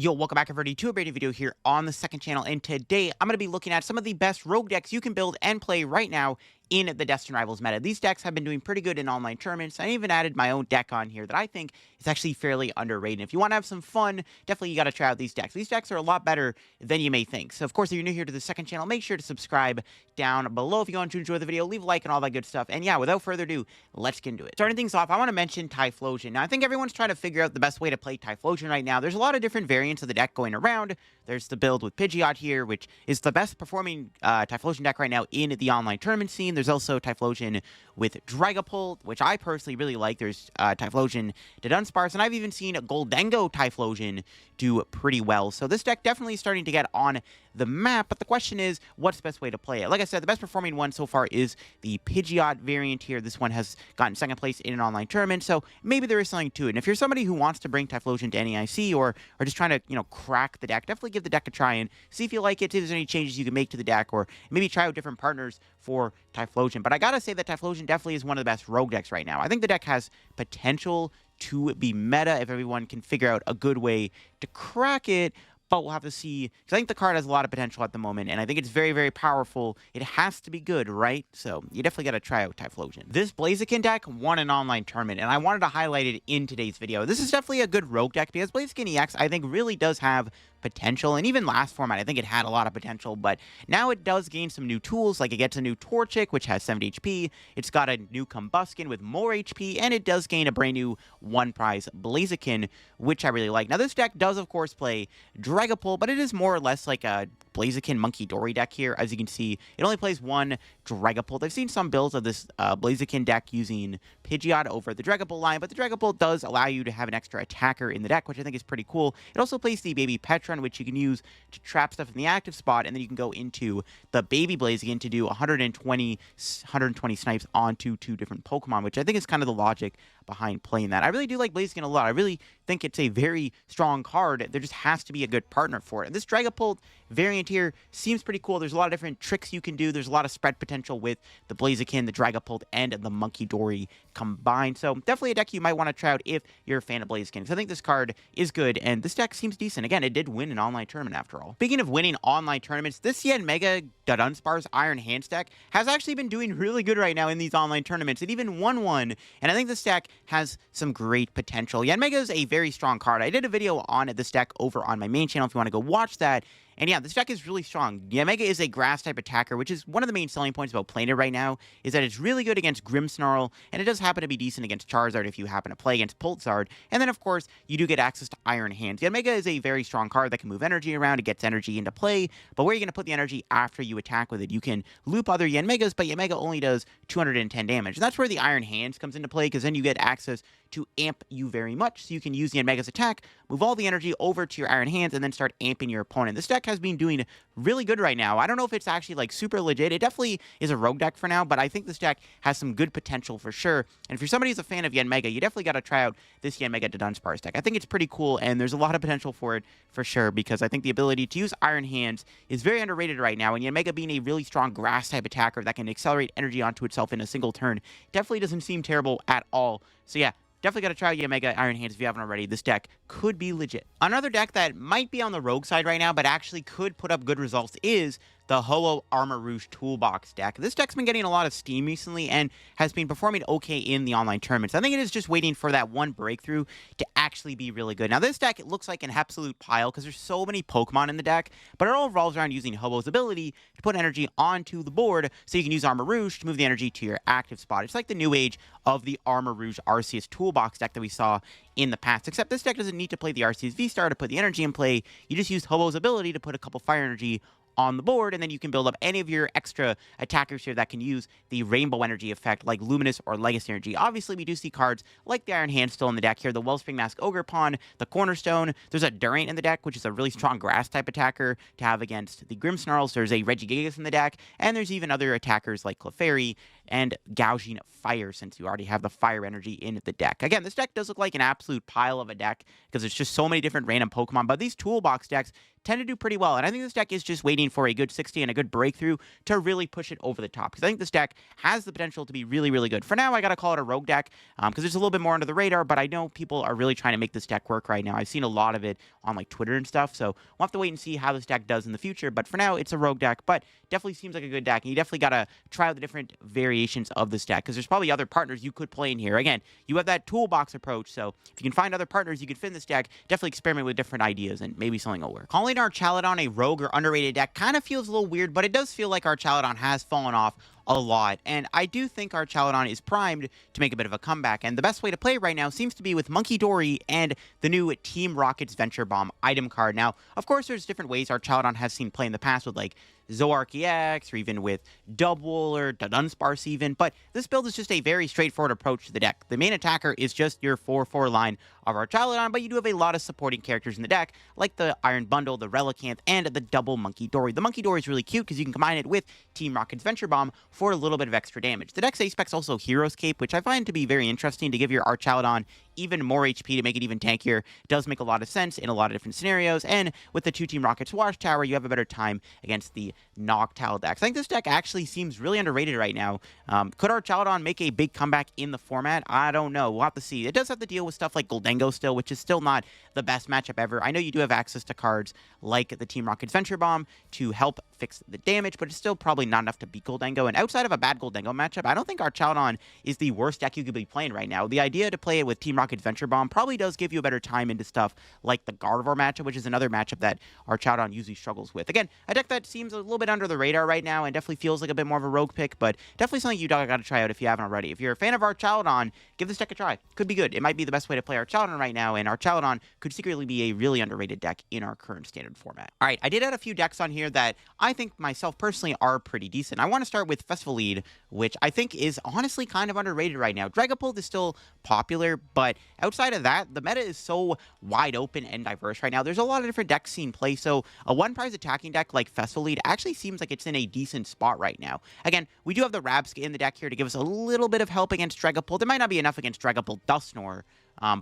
Yo, welcome back everybody to a brand new video here on the second channel, and today I'm going to be looking at some of the best rogue decks you can build and play right now in the Destined Rivals meta. These decks have been doing pretty good in online tournaments. I even added my own deck on here that I think is actually fairly underrated. If you want to have some fun, definitely you got to try out these decks. These decks are a lot better than you may think. So of course, if you're new here to the second channel, make sure to subscribe down below if you want to enjoy the video. Leave a like and all that good stuff. And yeah, without further ado, let's get into it. Starting things off, I want to mention Typhlosion. Now, I think everyone's trying to figure out the best way to play Typhlosion right now. There's a lot of different variants of the deck going around. There's the build with Pidgeot here, which is the best performing Typhlosion deck right now in the online tournament scene. There's also Typhlosion with Dragapult, which I personally really like. There's Typhlosion to Dunsparce, and I've even seen Goldengo Typhlosion do pretty well. So this deck definitely starting to get on the map, but the question is, what's the best way to play it? Like I said, the best performing one so far is the Pidgeot variant here. This one has gotten second place in an online tournament, so maybe there is something to it. And if you're somebody who wants to bring Typhlosion to NEIC or just trying to, crack the deck, definitely give the deck a try and see if you like it, see if there's any changes you can make to the deck, or maybe try out different partners for Typhlosion. But I gotta say that Typhlosion definitely is one of the best rogue decks right now. I think the deck has potential to be meta if everyone can figure out a good way to crack it, but we'll have to see, because I think the card has a lot of potential at the moment, and I think it's very, very powerful. It has to be good, right? So you definitely got to try out Typhlosion. This Blaziken deck won an online tournament, and I wanted to highlight it in today's video. This is definitely a good rogue deck, because Blaziken EX, I think, really does have potential, and even last format I think it had a lot of potential, but now it does gain some new tools. Like, it gets a new Torchic, which has 70 HP, it's got a new Combuskin with more HP, and it does gain a brand new one prize Blaziken, which I really like. Now this deck does of course play Dragapult, but it is more or less like a Blaziken Monkey Dory deck here. As you can see, it only plays one Dragapult. I've seen some builds of this Blaziken deck using Pidgeot over the Dragapult line, but the Dragapult does allow you to have an extra attacker in the deck, which I think is pretty cool. It also plays the Baby Petron, which you can use to trap stuff in the active spot, and then you can go into the Baby Blaziken to do 120 snipes onto two different Pokemon, which I think is kind of the logic behind playing that. I really do like Blaziken a lot. I really think it's a very strong card. There just has to be a good partner for it. And this Dragapult variant here seems pretty cool. There's a lot of different tricks you can do. There's a lot of spread potential with the Blaziken, the Dragapult, and the Monkey Dory combined. So definitely a deck you might want to try out if you're a fan of Blaziken, because I think this card is good, and this deck seems decent. Again, it did win an online tournament after all. Speaking of winning online tournaments, this Yanmega Dunsparce Iron Hands deck has actually been doing really good right now in these online tournaments. It even won one, and I think this deck has some great potential. Yanmega is a very strong card. I did a video on this deck over on my main channel if you want to go watch that. And yeah, this deck is really strong. Yanmega is a grass-type attacker, which is one of the main selling points about playing it right now, is that it's really good against Grimmsnarl, and it does happen to be decent against Charizard if you happen to play against Pulsar. And then, of course, you do get access to Iron Hands. Yanmega is a very strong card that can move energy around. It gets energy into play, but where are you going to put the energy after you attack with it? You can loop other Yanmegas, but Yanmega only does 210 damage. And that's where the Iron Hands comes into play, because then you get access to amp you very much, so you can use the Yanmega's attack, move all the energy over to your Iron Hands, and then start amping your opponent. This deck has been doing really good right now. I don't know if it's actually like super legit. It definitely is a rogue deck for now, but I think this deck has some good potential for sure. And if you're somebody who's a fan of Yanmega, you definitely got to try out this Yanmega to Dunsparce deck. I think it's pretty cool, and there's a lot of potential for it for sure, because I think the ability to use Iron Hands is very underrated right now, and Yanmega being a really strong grass-type attacker that can accelerate energy onto itself in a single turn definitely doesn't seem terrible at all. So yeah, definitely got to try Yanmega Iron Hands if you haven't already. This deck could be legit. Another deck that might be on the rogue side right now, but actually could put up good results, is the Ho-Oh Armorouge toolbox deck. This deck's been getting a lot of steam recently and has been performing okay in the online tournaments. I think it is just waiting for that one breakthrough to actually be really good. Now, this deck, it looks like an absolute pile because there's so many Pokemon in the deck, but it all revolves around using Ho-Oh's ability to put energy onto the board so you can use Armorouge to move the energy to your active spot. It's like the new age of the Armorouge Arceus toolbox deck that we saw in the past, except this deck doesn't need to play the Arceus V-Star to put the energy in play. You just use Ho-Oh's ability to put a couple fire energy on the board, and then you can build up any of your extra attackers here that can use the rainbow energy effect, like Luminous or Legacy Energy. Obviously, we do see cards like the Iron Hand still in the deck here, the Wellspring Mask Ogerpon, the Cornerstone. There's a Durant in the deck, which is a really strong grass-type attacker to have against the Grimmsnarls. There's a Regigigas in the deck, and there's even other attackers like Clefairy and Gouging Fire, since you already have the fire energy in the deck. Again, this deck does look like an absolute pile of a deck because there's just so many different random Pokemon, but these toolbox decks tend to do pretty well. And I think this deck is just waiting for a good 60 and a good breakthrough to really push it over the top. Because I think this deck has the potential to be really, really good. For now, I got to call it a rogue deck because it's a little bit more under the radar, but I know people are really trying to make this deck work right now. I've seen a lot of it on like Twitter and stuff, so we'll have to wait and see how this deck does in the future. But for now, it's a rogue deck, but definitely seems like a good deck, and you definitely got to try out the different variations of this deck because there's probably other partners you could play in here. Again, you have that toolbox approach, so if you can find other partners you could fit in this deck, definitely experiment with different ideas and maybe something will work. Calling Archaludon a rogue or underrated deck kind of feels a little weird, but it does feel like Archaludon has fallen off a lot, and I do think Archaludon is primed to make a bit of a comeback, and the best way to play right now seems to be with Monkey Dory and the new Team Rocket's Venture Bomb item card. Now, of course, there's different ways Archaludon has seen play in the past with, like, Zoroark EX, or even with Double or Dunsparce even, but this build is just a very straightforward approach to the deck. The main attacker is just your 4/4 line of Archaludon, but you do have a lot of supporting characters in the deck, like the Iron Bundle, the Relicanth, and the double Monkey Dory. The Monkey Dory is really cute because you can combine it with Team Rocket's Venture Bomb for a little bit of extra damage. The deck's ace-spec's also Hero's Cape, which I find to be very interesting to give your Archaludon even more HP to make it even tankier. It does make a lot of sense in a lot of different scenarios, and with the 2 Team Rocket's Watchtower, you have a better time against the Noctowl decks. I think this deck actually seems really underrated right now. Could Archaludon make a big comeback in the format? I don't know. We'll have to see. It does have to deal with stuff like Goldengo still, which is still not the best matchup ever. I know you do have access to cards like the Team Rocket's Venture Bomb to help fix the damage, but it's still probably not enough to beat Goldengo. And outside of a bad Goldengo matchup, I don't think Archaludon is the worst deck you could be playing right now. The idea to play it with Team Rocket's Venture Bomb probably does give you a better time into stuff like the Gardevoir matchup, which is another matchup that Archaludon usually struggles with. Again, a deck that seems a little bit under the radar right now and definitely feels like a bit more of a rogue pick, but definitely something you got to try out if you haven't already. If you're a fan of Archaludon, give this deck a try. Could be good. It might be the best way to play Archaludon right now, and Archaludon could secretly be a really underrated deck in our current standard format. All right, I did add a few decks on here that I think myself personally are pretty decent. I want to start with Festival Lead, which I think is honestly kind of underrated right now. Dragapult is still popular, but outside of that, the meta is so wide open and diverse right now. There's a lot of different decks seen play, so a one-prize attacking deck like Festival Lead actually seems like it's in a decent spot right now. Again, we do have the Rabsca in the deck here to give us a little bit of help against Dragapult. It might not be enough against Dragapult Dusknoir,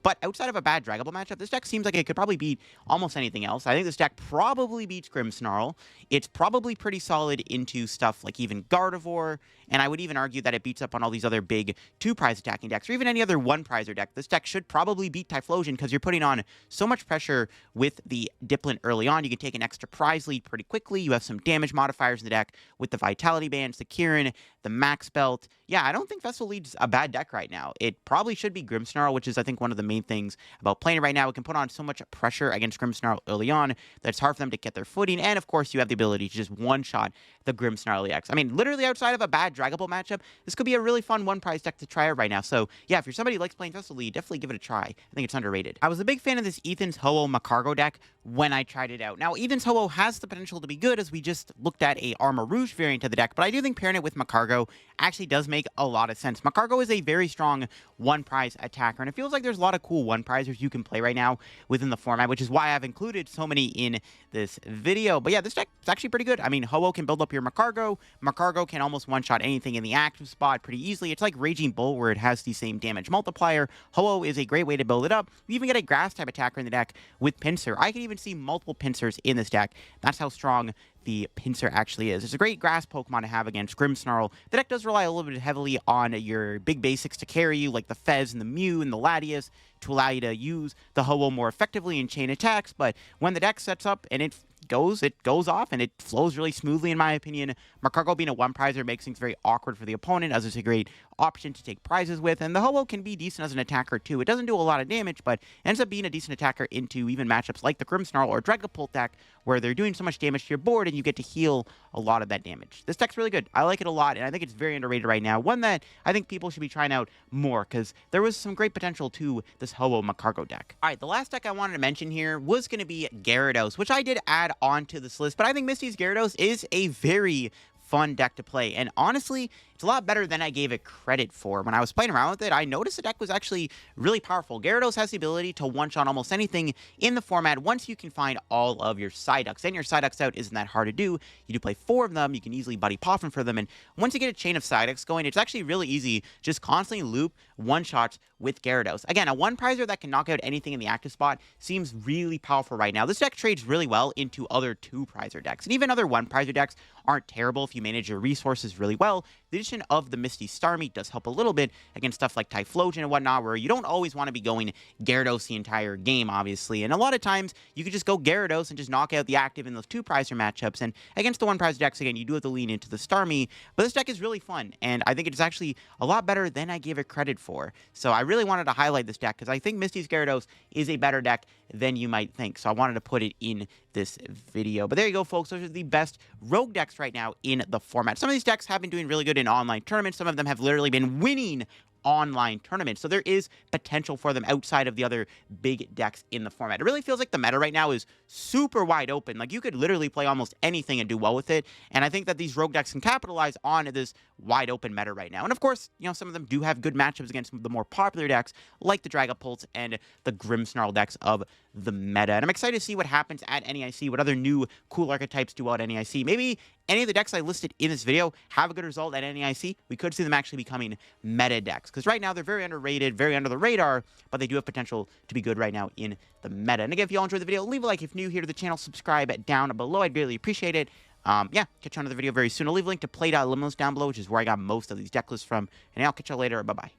but outside of a bad Dragapult matchup, this deck seems like it could probably beat almost anything else. I think this deck probably beats Grimmsnarl. It's probably pretty solid into stuff like even Gardevoir, and I would even argue that it beats up on all these other big 2-prize attacking decks, or even any other 1-prizer deck. This deck should probably beat Typhlosion because you're putting on so much pressure with the Dipplin early on. You can take an extra prize lead pretty quickly. You have some damage modifiers in the deck with the Vitality Bands, the Kieran, the Max Belt. Yeah, I don't think Festival Lead's a bad deck right now. It probably should be Grimmsnarl, which is, I think, one of the main things about playing it right now. It can put on so much pressure against Grimmsnarl early on that it's hard for them to get their footing, and of course, you have the ability to just one-shot the Grimmsnarl EX. I mean, literally outside of a bad Dragapult matchup, this could be a really fun one-prize deck to try out right now. So, yeah, if you're somebody who likes playing Festival Lead, definitely give it a try. I think it's underrated. I was a big fan of this Ethan's Ho-Oh Macargo deck when I tried it out. Now, Ethan's Ho-Oh has the potential to be good, as we just looked at a Armorouge variant of the deck, but I do think pairing it with Macargo actually does make a lot of sense. Macargo is a very strong one-prize attacker, and it feels like there's a lot of cool one-prizers you can play right now within the format, which is why I've included so many in this video. But yeah, this deck is actually pretty good. I mean, Ho-Oh can build up your Macargo. Macargo can almost one-shot anything in the active spot pretty easily. It's like Raging Bull, where it has the same damage multiplier. Ho-Oh is a great way to build it up. You even get a grass-type attacker in the deck with Pinsir. I can even see multiple Pinsers in this deck. That's how strong the Pinsir actually is. It's a great grass Pokemon to have against Grimmsnarl. The deck does rely a little bit heavily on your big basics to carry you, like the Fez and the Mew and the Latias, to allow you to use the Ho-Oh more effectively in chain attacks, but when the deck sets up and it goes off, and it flows really smoothly, in my opinion. Macargo being a one-prizer makes things very awkward for the opponent, as it's a great option to take prizes with, and the Ho-Oh can be decent as an attacker too. It doesn't do a lot of damage, but ends up being a decent attacker into even matchups like the Grimmsnarl or Dragapult deck, where they're doing so much damage to your board, and you get to heal a lot of that damage. This deck's really good. I like it a lot, and I think it's very underrated right now. One that I think people should be trying out more, because there was some great potential to this Ho-Oh Macargo deck. All right, the last deck I wanted to mention here was going to be Gyarados, which I did add on to this list, but I think Misty's Gyarados is a very fun deck to play, and honestly, it's a lot better than I gave it credit for. When I was playing around with it, I noticed the deck was actually really powerful. Gyarados has the ability to one-shot almost anything in the format once you can find all of your Psyducks. And your Psyducks out isn't that hard to do. You do play 4 of them, you can easily Buddy Poffin for them, and once you get a chain of Psyducks going, it's actually really easy. Just constantly loop one-shots with Gyarados. Again, a one-prizer that can knock out anything in the active spot seems really powerful right now. This deck trades really well into other 2-prizer decks, and even other 1-prizer decks aren't terrible if you manage your resources really well. The addition of the Misty Starmie does help a little bit against stuff like Typhlosion and whatnot, where you don't always want to be going Gyarados the entire game, obviously. And a lot of times, you could just go Gyarados and just knock out the active in those 2-prizer matchups. And against the 1-prizer decks, again, you do have to lean into the Starmie. But this deck is really fun, and I think it's actually a lot better than I gave it credit for. So I really wanted to highlight this deck, because I think Misty's Gyarados is a better deck than you might think. So I wanted to put it in this video. But there you go, folks. Those are the best rogue decks right now in the format. Some of these decks have been doing really good in online tournaments. Some of them have literally been winning online tournaments. So there is potential for them outside of the other big decks in the format. It really feels like the meta right now is super wide open. Like, you could literally play almost anything and do well with it. And I think that these rogue decks can capitalize on this wide open meta right now. And of course, you know, some of them do have good matchups against the more popular decks like the Dragapult and the Grimmsnarl decks of the meta. And I'm excited to see what happens at NEIC, what other new cool archetypes do out at NEIC. Maybe any of the decks I listed in this video have a good result at NEIC. We could see them actually becoming meta decks, because right now they're very underrated, very under the radar, but they do have potential to be good right now in the meta. And again, if you all enjoyed the video, leave a like. If new here to the channel, subscribe down below. I'd really appreciate it. Yeah, catch you on another video very soon. I'll leave a link to play.limos down below, which is where I got most of these deck lists from. And I'll catch you later. Bye-bye.